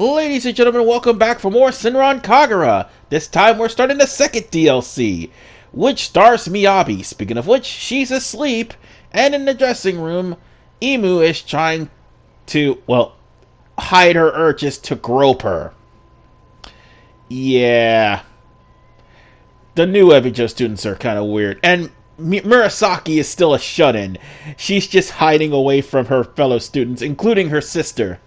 Ladies and gentlemen, welcome back for more Senran Kagura. This time we're starting the second DLC, which stars Miyabi. Speaking of which, she's asleep, and in the dressing room, Emu is trying to, well, hide her urges to grope her. Yeah. The new Ebijo students are kind of weird, and Murasaki is still a shut-in. She's just hiding away from her fellow students, including her sister.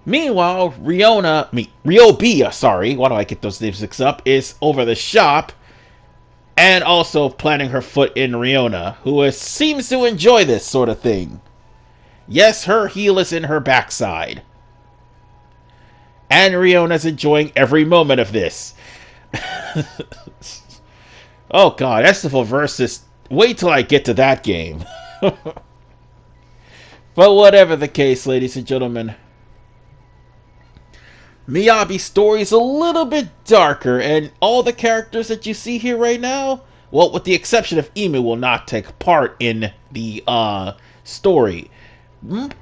Meanwhile, Ryobi, sorry, why do I get those names mixed up, is over the shop, and also planting her foot in Riona, who seems to enjoy this sort of thing. Yes, her heel is in her backside. And Riona's enjoying every moment of this. Oh god, Estival versus... Wait till I get to that game. But whatever the case, ladies and gentlemen, Miyabi's story is a little bit darker, and all the characters that you see here right now, well, with the exception of Emu, will not take part in the story.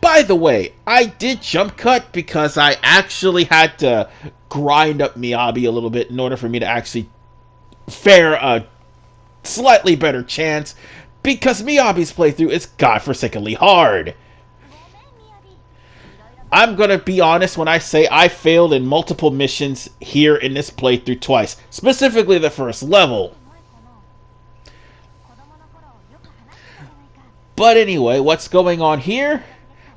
By the way, I did jump cut because I actually had to grind up Miyabi a little bit in order for me to actually fare a slightly better chance, because Miyabi's playthrough is godforsakenly hard. I'm gonna be honest when I say I failed in multiple missions here in this playthrough twice, specifically the first level. But anyway, what's going on here?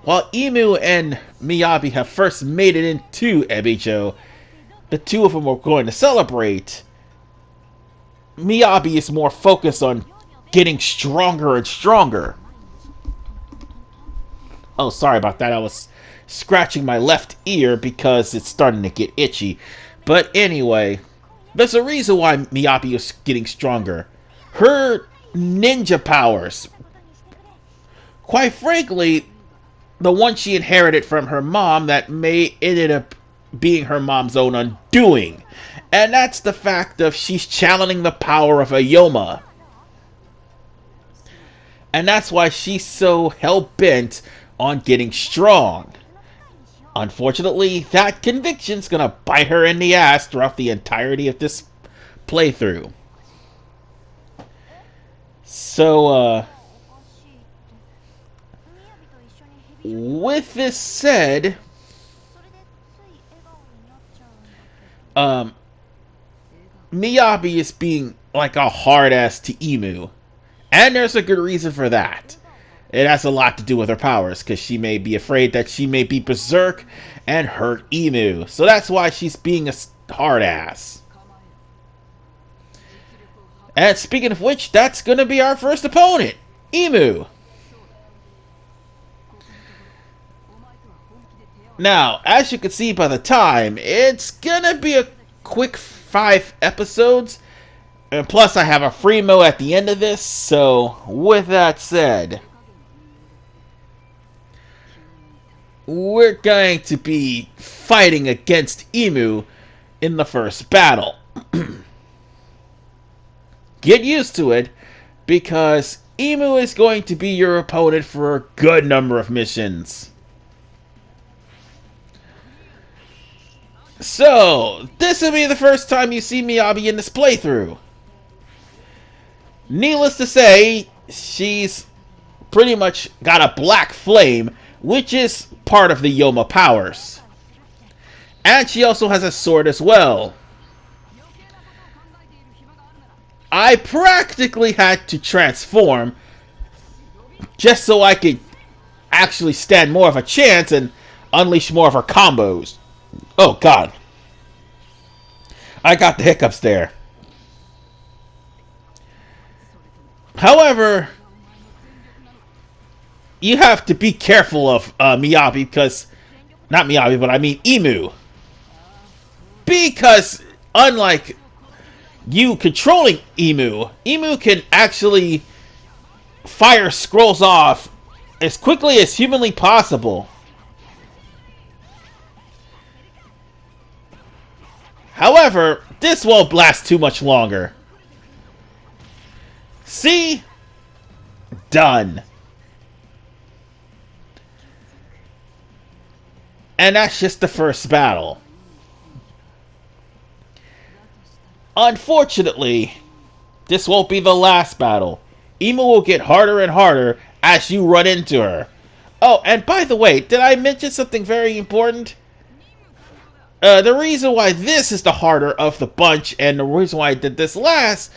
While Emu and Miyabi have first made it into Ebijo, the two of them are going to celebrate. Miyabi is more focused on getting stronger and stronger. Oh, sorry about that. I was scratching my left ear because it's starting to get itchy. But anyway, there's a reason why Miyabi is getting stronger. Her ninja powers. Quite frankly, the one she inherited from her mom that ended up being her mom's own undoing. And that's the fact of she's channeling the power of a Yoma. And that's why she's so hell-bent on getting strong. Unfortunately, that conviction's gonna bite her in the ass throughout the entirety of this playthrough. So, with this said, Miyabi is being like a hard ass to Emu. And there's a good reason for that. It has a lot to do with her powers, because she may be afraid that she may be berserk and hurt Emu. So that's why she's being a hard ass. And speaking of which, that's going to be our first opponent, Emu. Now, as you can see by the time, it's going to be a quick 5 episodes. And plus, I have a free mo at the end of this. So, with that said, we're going to be fighting against Emu in the first battle. Get used to it, because Emu is going to be your opponent for a good number of missions. So, this will be the first time you see Miyabi in this playthrough. Needless to say, she's pretty much got a black flame, which is part of the Yoma powers. And she also has a sword as well. I practically had to transform just so I could actually stand more of a chance and unleash more of her combos. Oh god. I got the hiccups there. However, you have to be careful of Miyabi, because... Not Miyabi, but I mean Emu. Because, unlike you controlling Emu, Emu can actually fire scrolls off as quickly as humanly possible. However, this won't last too much longer. See? Done. And that's just the first battle. Unfortunately, this won't be the last battle. Imu will get harder and harder as you run into her. Oh, and by the way, did I mention something very important? The reason why this is the harder of the bunch, and the reason why I did this last,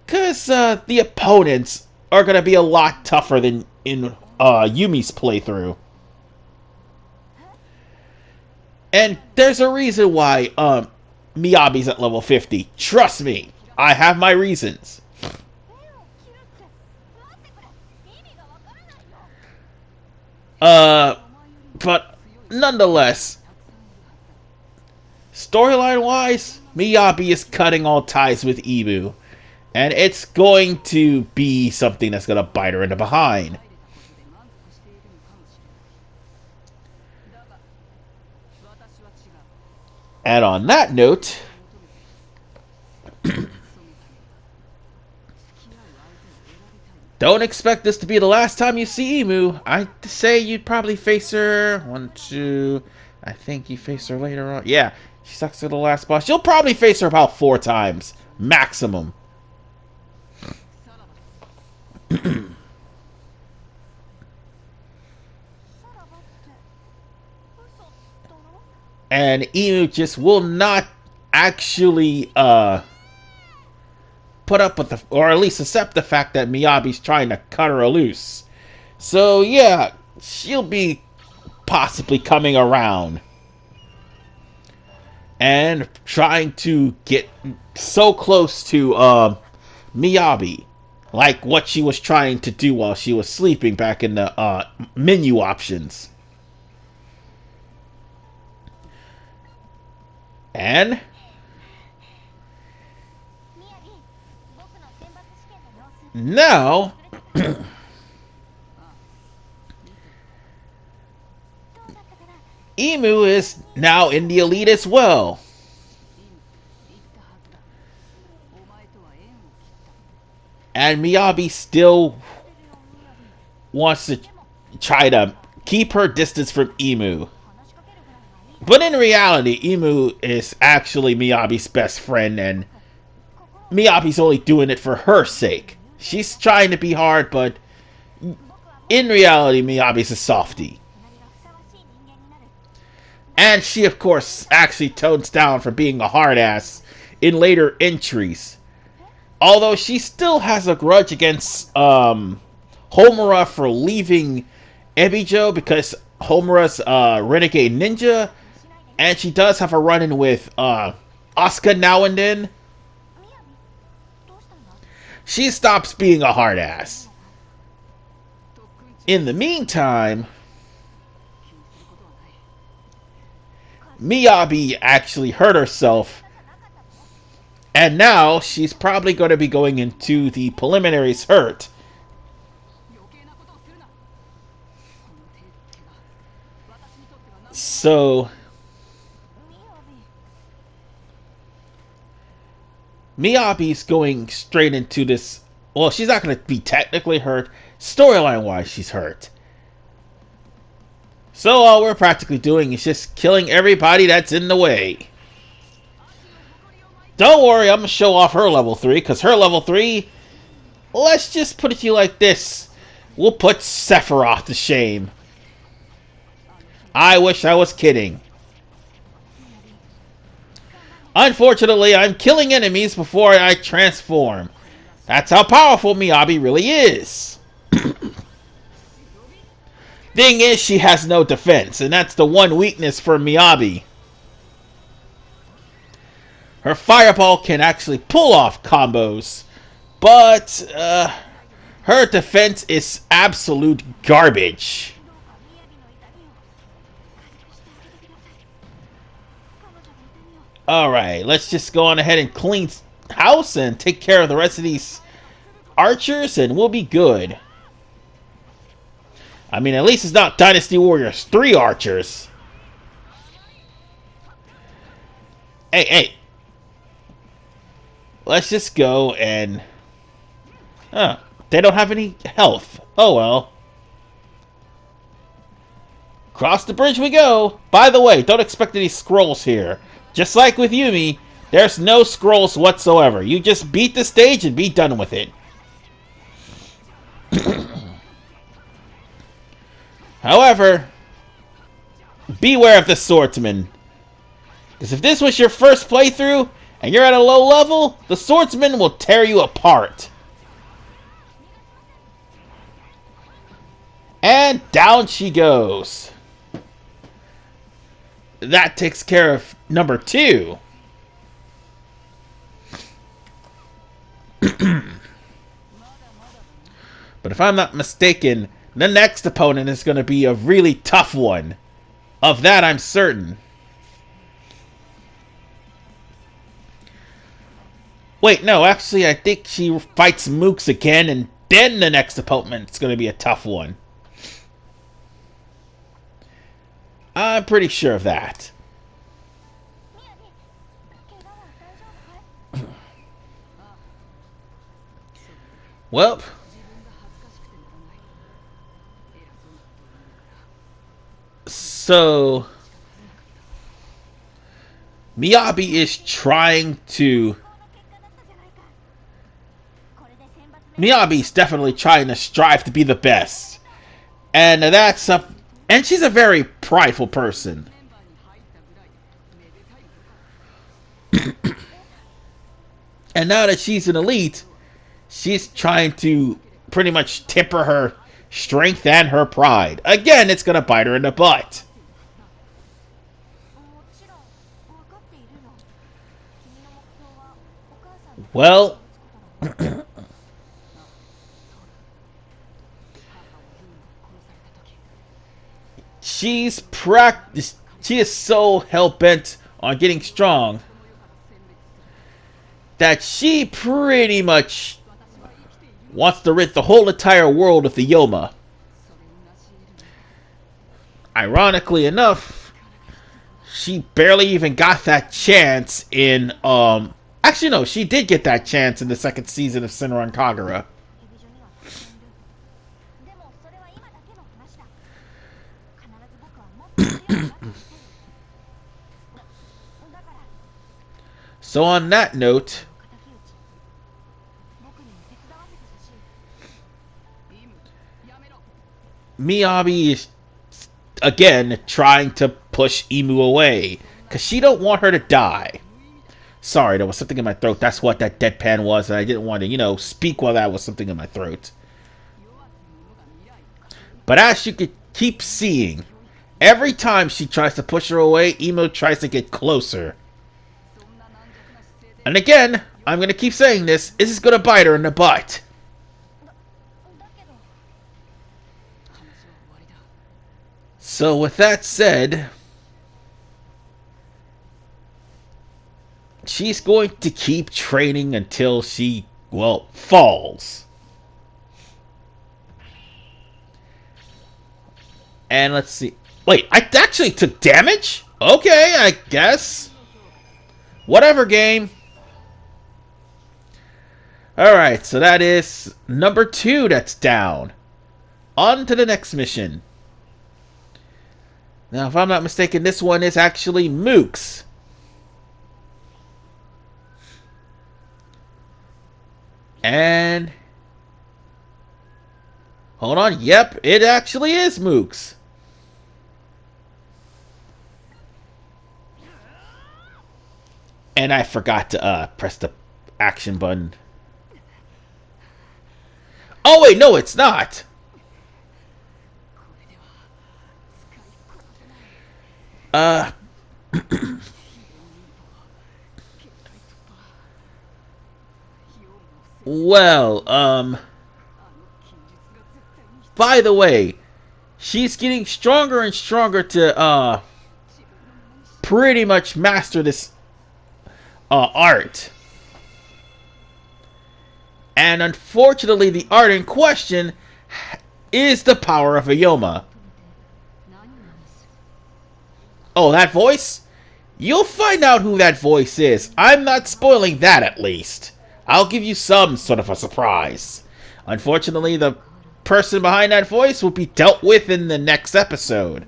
because the opponents are going to be a lot tougher than in Yumi's playthrough. And there's a reason why Miyabi's at level 50. Trust me, I have my reasons. But nonetheless, storyline-wise, Miyabi is cutting all ties with Imu, and it's going to be something that's going to bite her in the behind. And on that note, don't expect this to be the last time you see Imu. I'd say you'd probably face her. 1, 2. I think you face her later on. Yeah, she sucks at the last boss. You'll probably face her about 4 times. Maximum. And Imu just will not actually put up with the, or at least accept the fact that Miyabi's trying to cut her loose. So yeah, she'll be possibly coming around and trying to get so close to Miyabi, like what she was trying to do while she was sleeping back in the menu options. And now Imu is now in the elite as well. And Miyabi still wants to try to keep her distance from Imu. But in reality, Imu is actually Miyabi's best friend, and Miyabi's only doing it for her sake. She's trying to be hard, but in reality, Miyabi's a softie. And she, of course, actually tones down for being a hard ass in later entries. Although she still has a grudge against Homura for leaving Ebijo because Homura's renegade ninja. And she does have a run-in with Asuka now and then. She stops being a hard ass. In the meantime, Miyabi actually hurt herself, and now she's probably going to be going into the preliminaries hurt. So Miyabi's going straight into this. Well, she's not going to be technically hurt. Storyline-wise, she's hurt. So all we're practically doing is just killing everybody that's in the way. Don't worry, I'm going to show off her level 3, because her level 3, let's just put it to you like this. We'll put Sephiroth to shame. I wish I was kidding. Unfortunately, I'm killing enemies before I transform. That's how powerful Miyabi really is. Thing is, she has no defense, and that's the one weakness for Miyabi. Her fireball can actually pull off combos, but her defense is absolute garbage. Alright, let's just go on ahead and clean house and take care of the rest of these archers, and we'll be good. I mean, at least it's not Dynasty Warriors 3 archers. Hey. Let's just go and... they don't have any health. Oh well. Cross the bridge we go. By the way, don't expect any scrolls here. Just like with Yumi, there's no scrolls whatsoever. You just beat the stage and be done with it. However, beware of the swordsman. Because if this was your first playthrough and you're at a low level, the swordsman will tear you apart. And down she goes. That takes care of number 2. But if I'm not mistaken, the next opponent is going to be a really tough one. Of that, I'm certain. Wait, no, actually, I think she fights Mooks again, and then the next opponent is going to be a tough one. I'm pretty sure of that. Well, so Miyabi is trying to... Miyabi's definitely trying to strive to be the best. And that's a... And she's a very prideful person. And now that she's an elite, she's trying to pretty much temper her strength and her pride. Again, it's going to bite her in the butt. Well, she is so hell-bent on getting strong that she pretty much wants to rid the whole entire world of the Yoma. Ironically enough, she barely even got that chance in, actually no, she did get that chance in the second season of Senran Kagura. So on that note, Miyabi is again trying to push Imu away because she don't want her to die. Sorry, there was something in my throat. That's what that deadpan was, and I didn't want to, speak while that was something in my throat. But as you can keep seeing, every time she tries to push her away, Imu tries to get closer. And again, I'm going to keep saying this is going to bite her in the butt. So with that said, she's going to keep training until she, well, falls. And let's see. Wait, I actually took damage? Okay, I guess. Whatever, game. Alright, so that is number 2 that's down. On to the next mission. Now, if I'm not mistaken, this one is actually Mooks. And... hold on, yep, it actually is Mooks. And I forgot to press the action button. Oh wait, no, it's not. Well, by the way, she's getting stronger and stronger to, pretty much master this, art. And unfortunately, the art in question is the power of a Yoma. Oh, that voice? You'll find out who that voice is. I'm not spoiling that, at least. I'll give you some sort of a surprise. Unfortunately, the person behind that voice will be dealt with in the next episode.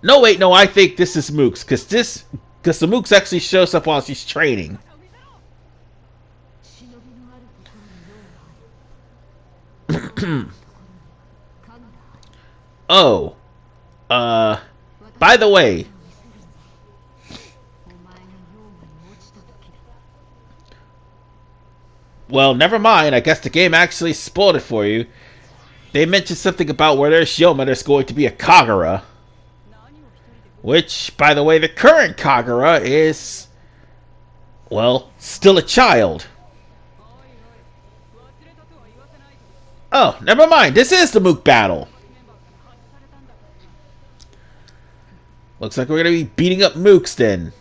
No, wait, no, I think this is Mooks, because the Mooks actually shows up while she's training. Oh, by the way, well, never mind. I guess the game actually spoiled it for you. They mentioned something about where there's Yoma, there's going to be a Kagura. Which, by the way, the current Kagura is, well, still a child. Oh, never mind. This is the Mook battle. Looks like we're going to be beating up Mooks then.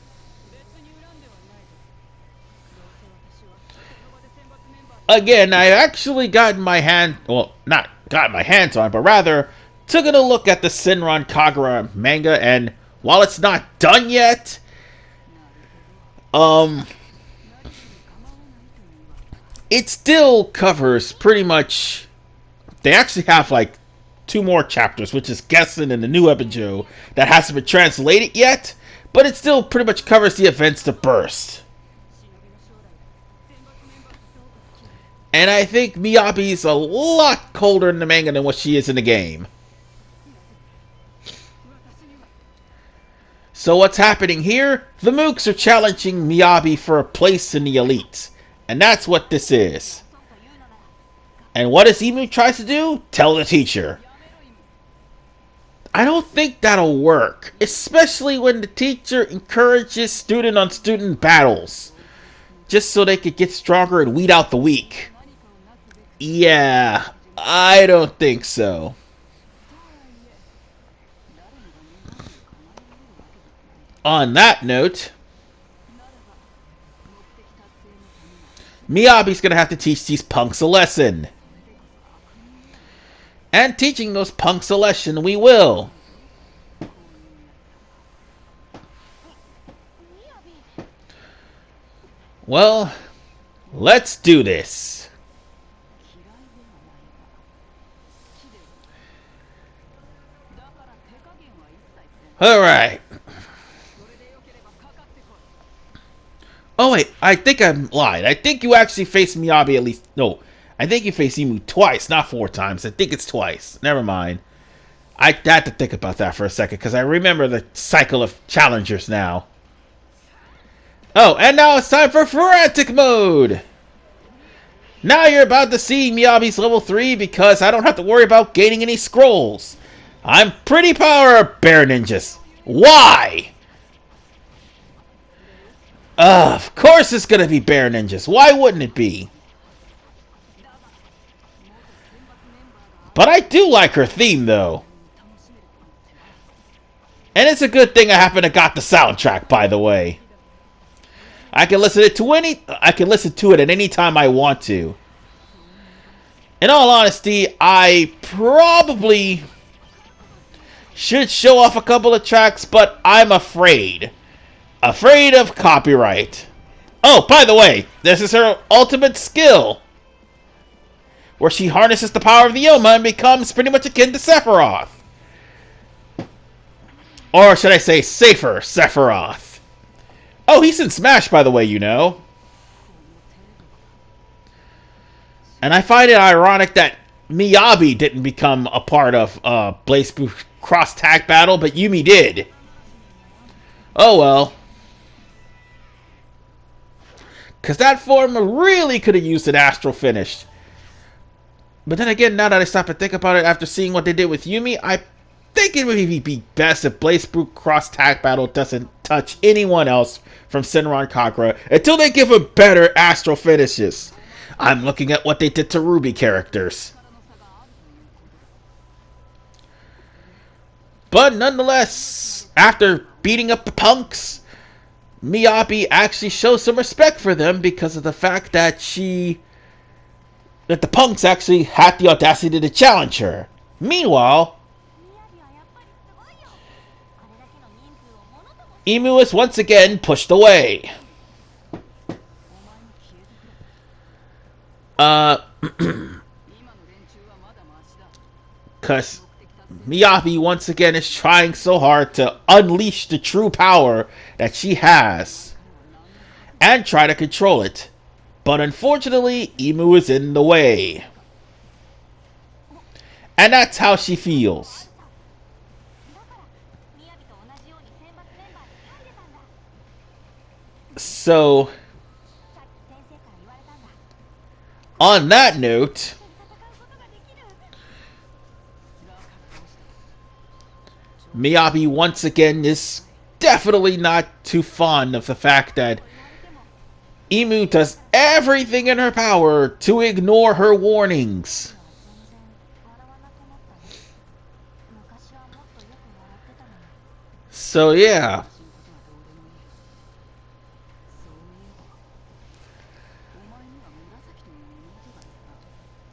Again, I actually got my hand, well, not got my hands on, but rather took a look at the Senran Kagura manga, and while it's not done yet, it still covers pretty much. They actually have like 2 more chapters, which is Gessen and the new episode that hasn't been translated yet, but it still pretty much covers the events to Burst. And I think Miyabi's a lot colder in the manga than what she is in the game. So what's happening here? The Mooks are challenging Miyabi for a place in the elites. And that's what this is. And what does Imu try to do? Tell the teacher. I don't think that'll work. Especially when the teacher encourages student-on-student battles. Just so they could get stronger and weed out the weak. Yeah, I don't think so. On that note, Miyabi's gonna have to teach these punks a lesson. And teaching those punks a lesson we will. Well, let's do this. Alright. Oh wait, I think I'm lying. I think you actually faced Miyabi at least. No, I think you faced Imu twice, not 4 times. I think it's twice. Never mind. I had to think about that for a second, because I remember the cycle of challengers now. Oh, and now it's time for Frantic Mode! Now you're about to see Miyabi's level 3, because I don't have to worry about gaining any scrolls. I'm pretty power bear ninjas. Why? Of course it's gonna be bear ninjas. Why wouldn't it be? But I do like her theme, though. And it's a good thing I happen to got the soundtrack, by the way. I can listen to it at any time I want to. In all honesty, I probably should show off a couple of tracks, but I'm afraid. Afraid of copyright. Oh, by the way, this is her ultimate skill, where she harnesses the power of the Yoma and becomes pretty much akin to Sephiroth. Or should I say, safer Sephiroth. Oh, he's in Smash, by the way, you know. And I find it ironic that Miyabi didn't become a part of Blaze Blue Cross Tag Battle, but Yumi did. Oh well. Because that form really could have used an Astral Finish. But then again, now that I stop and think about it, after seeing what they did with Yumi, I think it would be best if Blaze Blue Cross Tag Battle doesn't touch anyone else from Senran Kagura until they give them better Astral Finishes. I'm looking at what they did to Ruby characters. But nonetheless, after beating up the punks, Miyabi actually shows some respect for them because of the fact that the punks actually had the audacity to challenge her. Meanwhile, Imu is once again pushed away. Cause Miyabi once again is trying so hard to unleash the true power that she has and try to control it. But unfortunately, Imu is in the way. And that's how she feels. So, on that note, Miyabi once again is definitely not too fond of the fact that Imu does everything in her power to ignore her warnings. So yeah.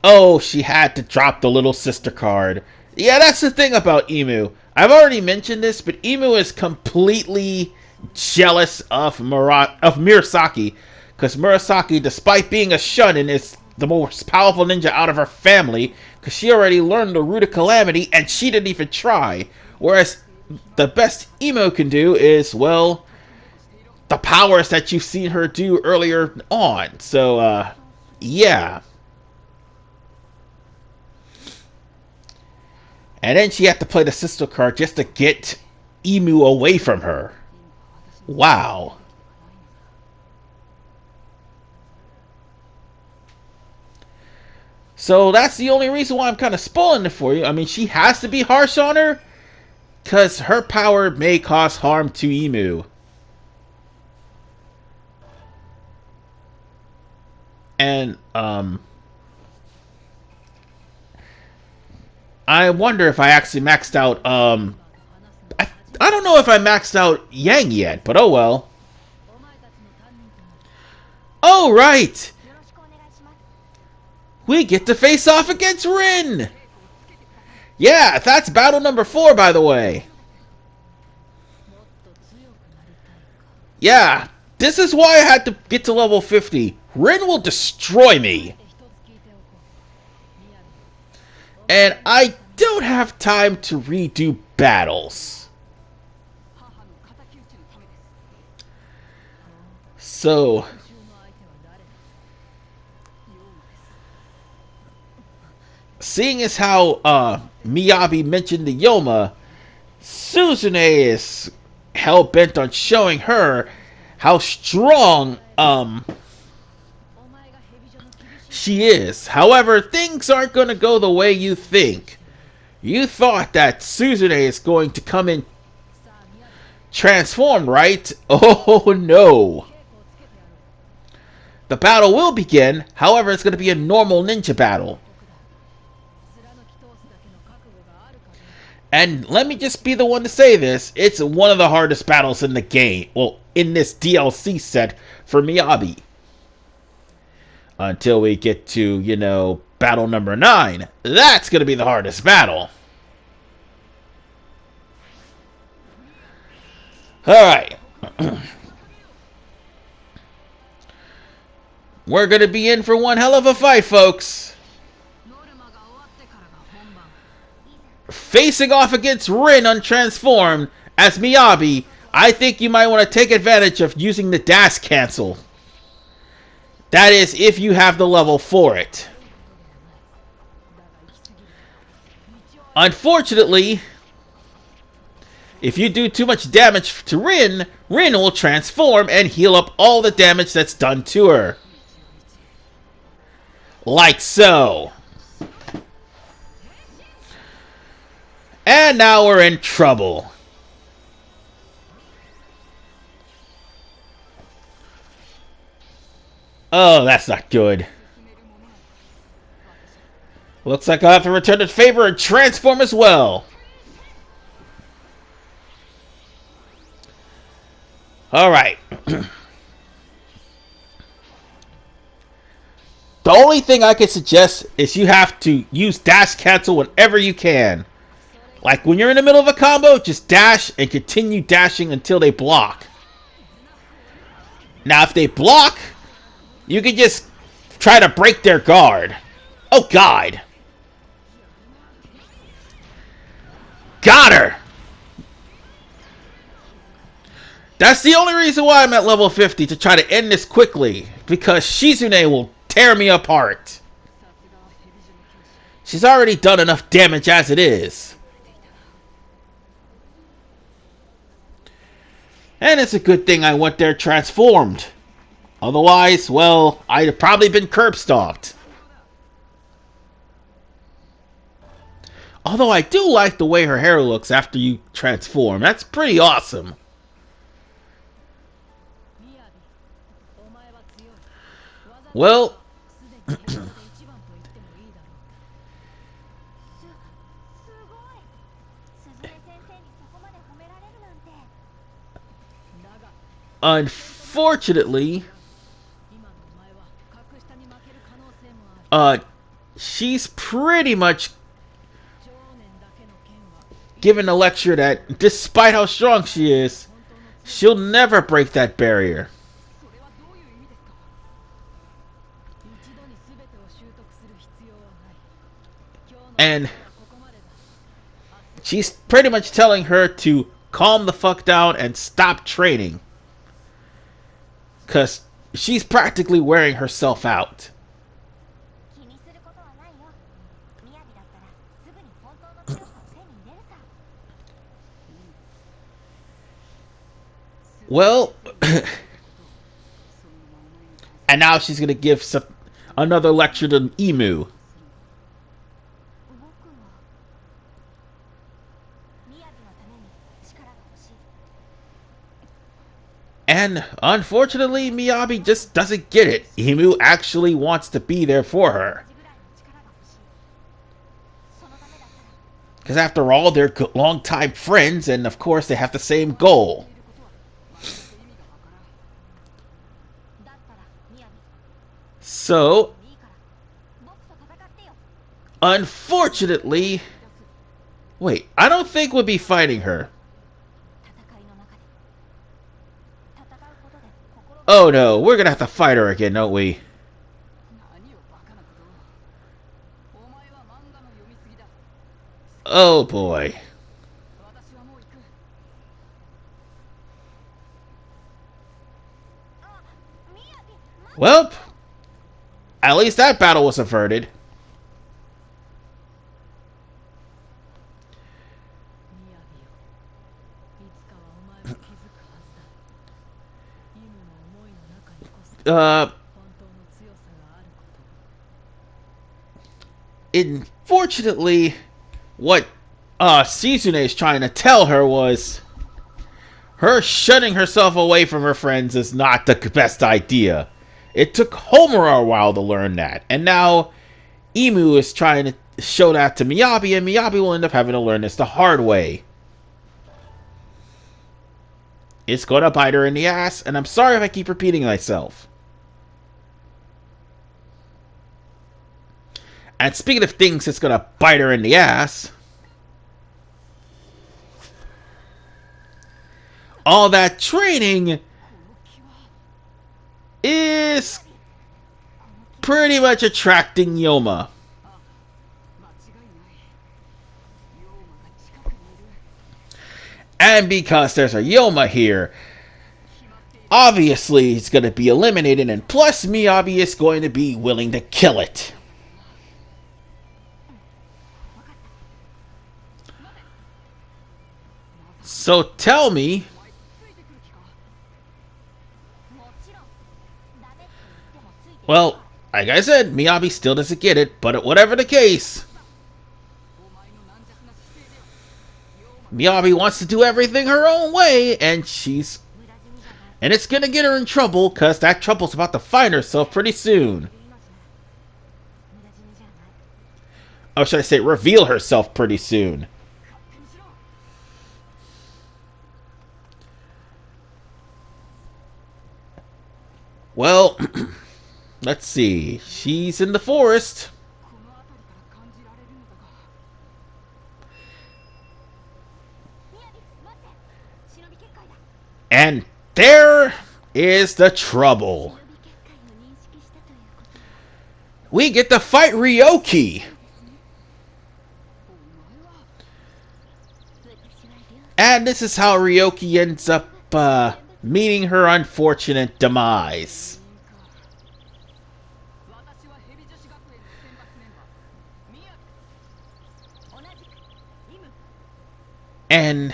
Oh, she had to drop the little sister card. Yeah, that's the thing about Imu. I've already mentioned this, but Imu is completely jealous of Murasaki. Because Murasaki, despite being a Shonen, is the most powerful ninja out of her family. Because she already learned the root of calamity, and she didn't even try. Whereas the best Imu can do is, well, the powers that you've seen her do earlier on. So, yeah. And then she had to play the sister card just to get Imu away from her. Wow. So that's the only reason why I'm kind of spoiling it for you. I mean, she has to be harsh on her, because her power may cause harm to Imu. And, I wonder if I actually maxed out, I don't know if I maxed out Yang yet, but oh well. Oh, right! We get to face off against Rin! Yeah, that's battle number 4, by the way. Yeah, this is why I had to get to level 50. Rin will destroy me. And I don't have time to redo battles. So, seeing as how Miyabi mentioned the Yoma, Suzune is hell-bent on showing her how strong she is. However, things aren't going to go the way you think. You thought that Suzune is going to come in transformed, right? Oh no. The battle will begin, however, it's going to be a normal ninja battle. And let me just be the one to say this, it's one of the hardest battles in the game. Well, in this DLC set for Miyabi. Until we get to, you know, battle number 9. That's going to be the hardest battle. Alright. We're going to be in for one hell of a fight, folks. Facing off against Rin untransformed as Miyabi, I think you might want to take advantage of using the dash cancel. That is, if you have the level for it. Unfortunately, if you do too much damage to Rin, Rin will transform and heal up all the damage that's done to her. Like so. And now we're in trouble. Oh, that's not good. Looks like I'll have to return the favor and transform as well. Alright. The only thing I can suggest is you have to use dash cancel whenever you can. Like when you're in the middle of a combo, just dash and continue dashing until they block. Now if they block, you can just try to break their guard. Oh god. got her! That's the only reason why I'm at level 50, to try to end this quickly. Because Shizune will tear me apart. She's already done enough damage as it is. And it's a good thing I went there transformed. Otherwise, well, I'd have probably been curb stomped. Although I do like the way her hair looks after you transform. That's pretty awesome. Well, unfortunately, she's pretty much given a lecture that despite how strong she is, she'll never break that barrier. And she's pretty much telling her to calm the fuck down and stop training. Because she's practically wearing herself out. Well, and now she's going to give another lecture to Emu. And unfortunately, Miyabi just doesn't get it. Emu actually wants to be there for her. Because after all, they're longtime friends, and of course they have the same goal. So, unfortunately, wait, I don't think we'll be fighting her. Oh no, we're gonna have to fight her again, don't we? Oh boy. Well, at least that battle was averted. Unfortunately, what Shizune is trying to tell her was her shutting herself away from her friends is not the best idea. It took Homer a while to learn that, and now Emu is trying to show that to Miyabi, and Miyabi will end up having to learn this the hard way. It's gonna bite her in the ass, and I'm sorry if I keep repeating myself. And speaking of things that's gonna bite her in the ass, all that training is pretty much attracting Yoma. And because there's a Yoma here, obviously it's going to be eliminated, and plus Miyabi is going to be willing to kill it. So tell me, well, like I said, Miyabi still doesn't get it, but whatever the case, Miyabi wants to do everything her own way, and it's gonna get her in trouble, because that trouble's about to find herself pretty soon. Or should I say, reveal herself pretty soon. Well, let's see. She's in the forest. And there is the trouble. We get to fight Ryoki. And this is how Ryoki ends up meeting her unfortunate demise. And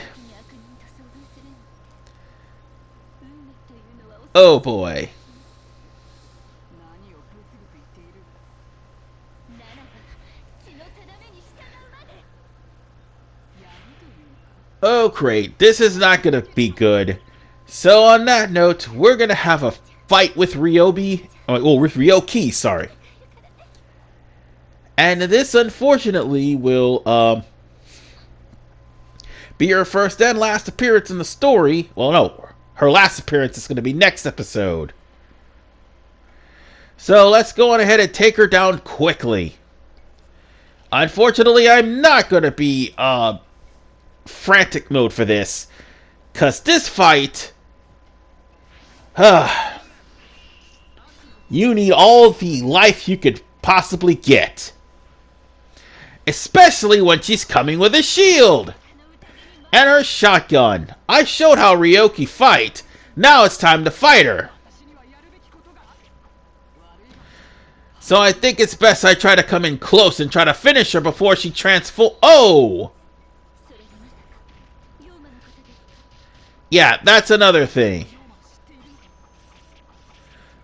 oh boy. Oh great, this is not gonna be good. So on that note, we're gonna have a fight with Ryobi, with Ryoki, sorry. And this unfortunately will be her first and last appearance in the story. Well, no, her last appearance is gonna be next episode. So let's go on ahead and take her down quickly. Unfortunately, I'm not gonna be frantic mode for this, cause this fight, you need all the life you could possibly get, especially when she's coming with a shield and her shotgun. I showed how Ryoki fight. Now it's time to fight her. So I think it's best I try to come in close and try to finish her before she Oh! Yeah, that's another thing.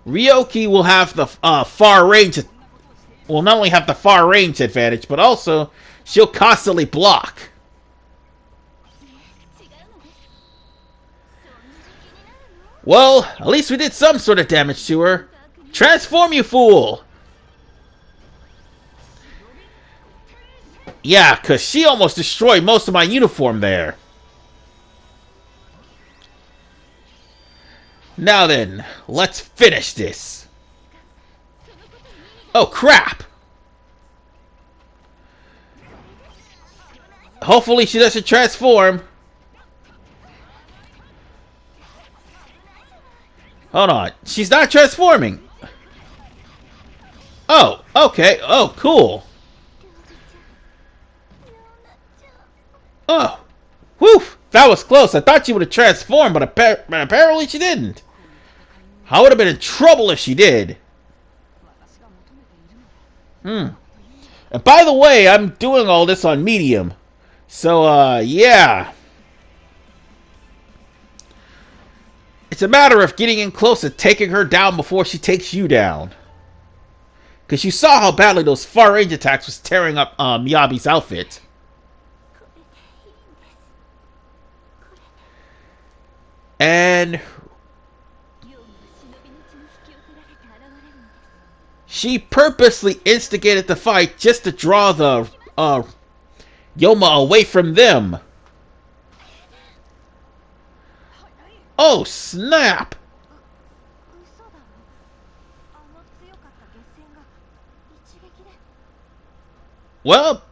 Ryoki will have the far range. Will not only have the far range advantage, but also she'll constantly block. Well, at least we did some sort of damage to her. Transform, you fool! Yeah, because she almost destroyed most of my uniform there. Now then, let's finish this. Oh, crap! Hopefully she doesn't transform. Hold on. She's not transforming. Oh, okay. Oh, cool. Oh. Whew. That was close. I thought she would have transformed, but apparently she didn't. I would have been in trouble if she did. And by the way, I'm doing all this on medium. So, yeah. It's a matter of getting in close and taking her down before she takes you down. Because you saw how badly those far range attacks was tearing up Miyabi's outfit. And she purposely instigated the fight just to draw the Yoma away from them. Oh, snap! Well,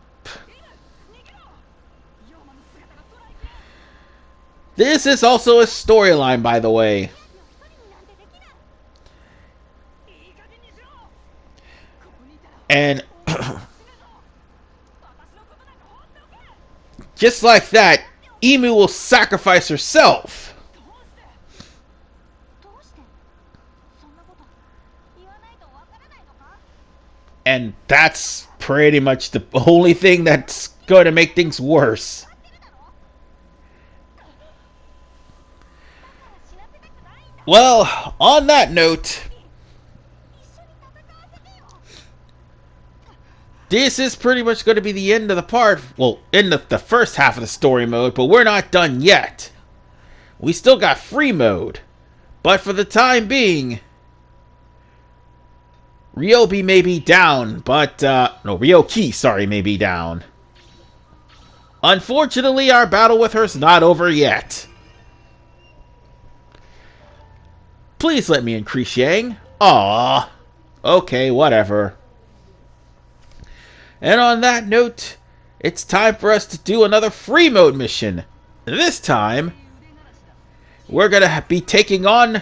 this is also a storyline, by the way. And just like that, Emu will sacrifice herself. And that's pretty much the only thing that's going to make things worse. Well, on that note, this is pretty much going to be the end of the part. Well, end of the first half of the story mode, but we're not done yet. We still got free mode. But for the time being, Ryobi may be down, but, no, Ryoki, sorry, may be down. Unfortunately, our battle with her is not over yet. Please let me increase Yang. Aww. Okay, whatever. And on that note, it's time for us to do another free mode mission. This time, we're gonna be taking on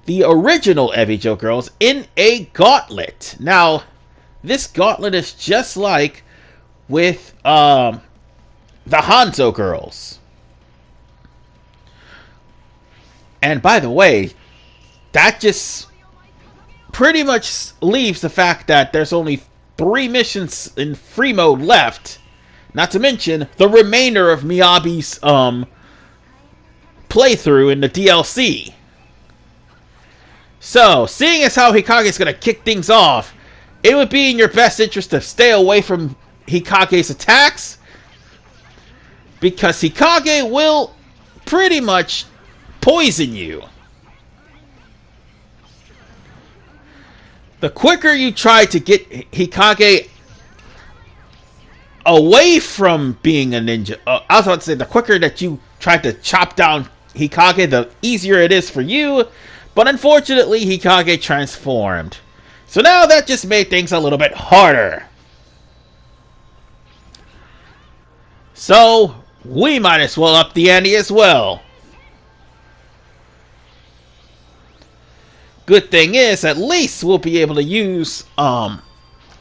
the original Evijo girls in a gauntlet. Now, this gauntlet is just like with the Hanzo girls. And by the way, that just pretty much leaves the fact that there's only 3 missions in free mode left. Not to mention the remainder of Miyabi's playthrough in the DLC. So, seeing as how Hikage's gonna kick things off, it would be in your best interest to stay away from Hikage's attacks, because Hikage will pretty much poison you. The quicker you try to get Hikage away from being a ninja, I was about to say, the quicker that you try to chop down Hikage, the easier it is for you. But unfortunately, Hikage transformed. So now that just made things a little bit harder. So we might as well up the ante as well. Good thing is, at least we'll be able to use our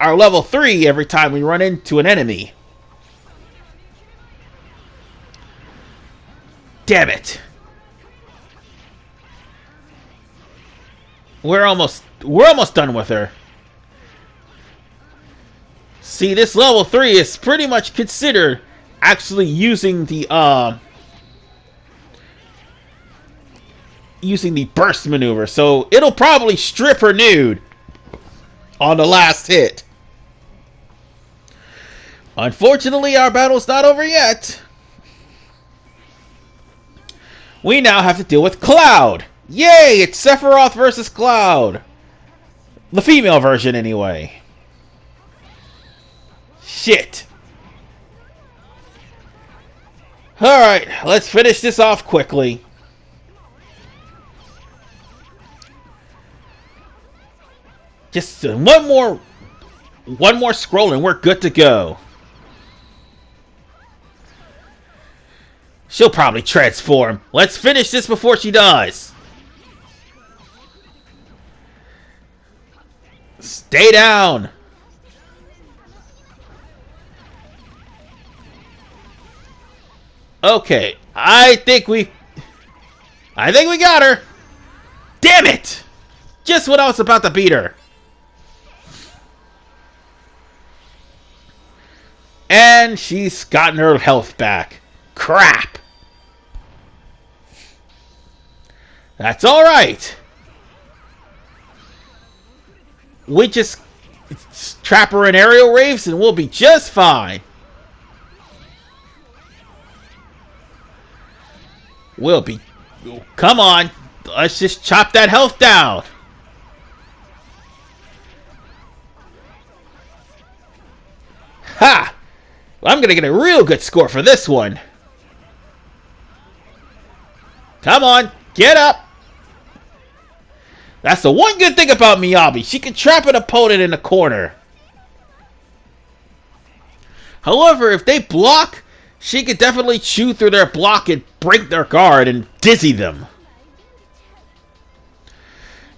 level 3 every time we run into an enemy. Damn it. We're almost done with her. See, this level 3 is pretty much considered actually using the burst maneuver, so it'll probably strip her nude on the last hit. Unfortunately, our battle's not over yet. We now have to deal with Cloud. Yay! It's Sephiroth versus Cloud. The female version, anyway. Shit. Alright, let's finish this off quickly. Just one more scroll and we're good to go. She'll probably transform. Let's finish this before she does. Stay down. Okay, I think we got her. Damn it! Just when I was about to beat her. And she's gotten her health back. Crap. That's alright. We just trap her in aerial raves and we'll be just fine. We'll be... Come on. Let's just chop that health down. Ha! I'm gonna get a real good score for this one. Come on, get up. That's the one good thing about Miyabi. She can trap an opponent in a corner. However, if they block, she can definitely chew through their block and break their guard and dizzy them.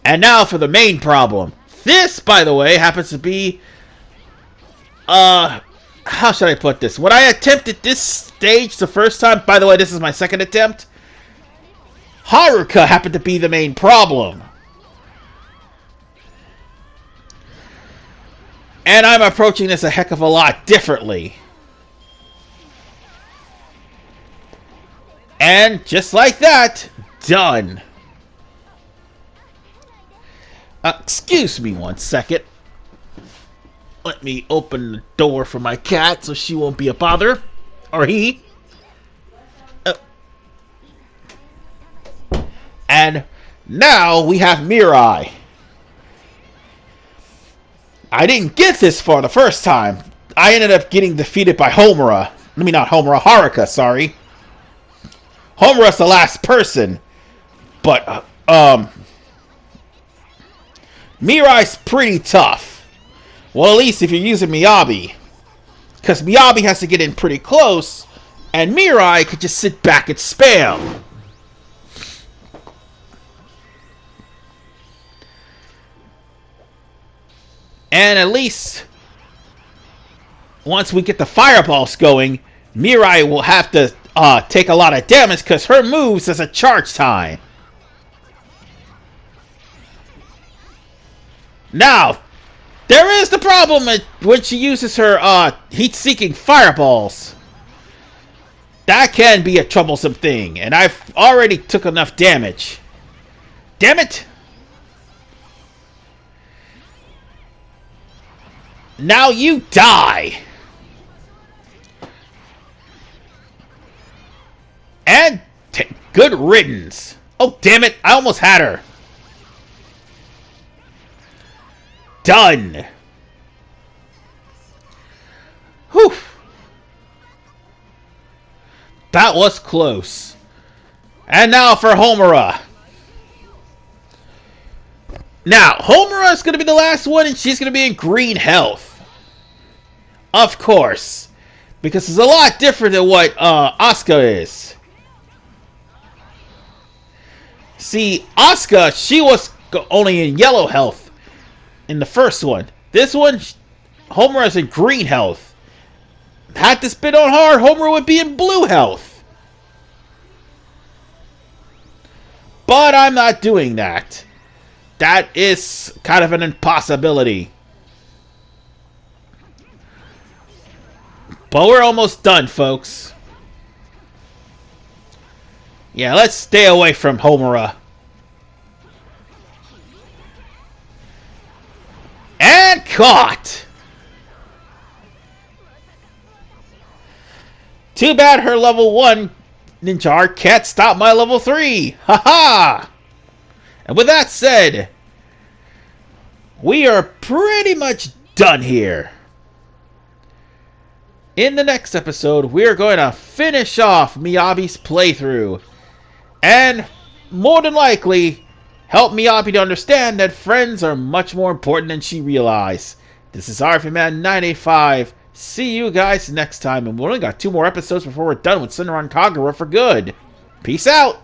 And now for the main problem. This, by the way, happens to be... how should I put this? When I attempted this stage the first time... By the way, this is my second attempt. Haruka happened to be the main problem. And I'm approaching this a heck of a lot differently. And just like that, done. Excuse me one second. Let me open the door for my cat so she won't be a bother. Or he. And now we have Mirai. I didn't get this far the first time. I ended up getting defeated by Homura. I mean, not Homura, Haruka, sorry. Homura's the last person. But, Mirai's pretty tough. Well, at least if you're using Miyabi. Because Miyabi has to get in pretty close, and Mirai could just sit back and spam. And at least, once we get the fireballs going, Mirai will have to take a lot of damage because her moves has a charge time. Now, there is the problem when she uses her heat-seeking fireballs. That can be a troublesome thing, and I've already took enough damage. Damn it! Now you die! And good riddance. Oh, damn it. I almost had her. Done. Whew. That was close. And now for Homura. Now, Homura is going to be the last one, and she's going to be in green health. Of course. Because it's a lot different than what Asuka is. See, Asuka, she was only in yellow health in the first one. This one, Homura is in green health. Had this been on hard, Homura would be in blue health. But I'm not doing that. That is kind of an impossibility. But we're almost done, folks. Yeah, let's stay away from Homura. And caught! Too bad her level 1 ninja art can't stop my level 3! Haha! And with that said, we are pretty much done here. In the next episode, we are going to finish off Miyabi's playthrough. And, more than likely, help Miyabi to understand that friends are much more important than she realized. This is RVMan 985. See you guys next time. And we only got 2 more episodes before we're done with Sunran Kagura for good. Peace out!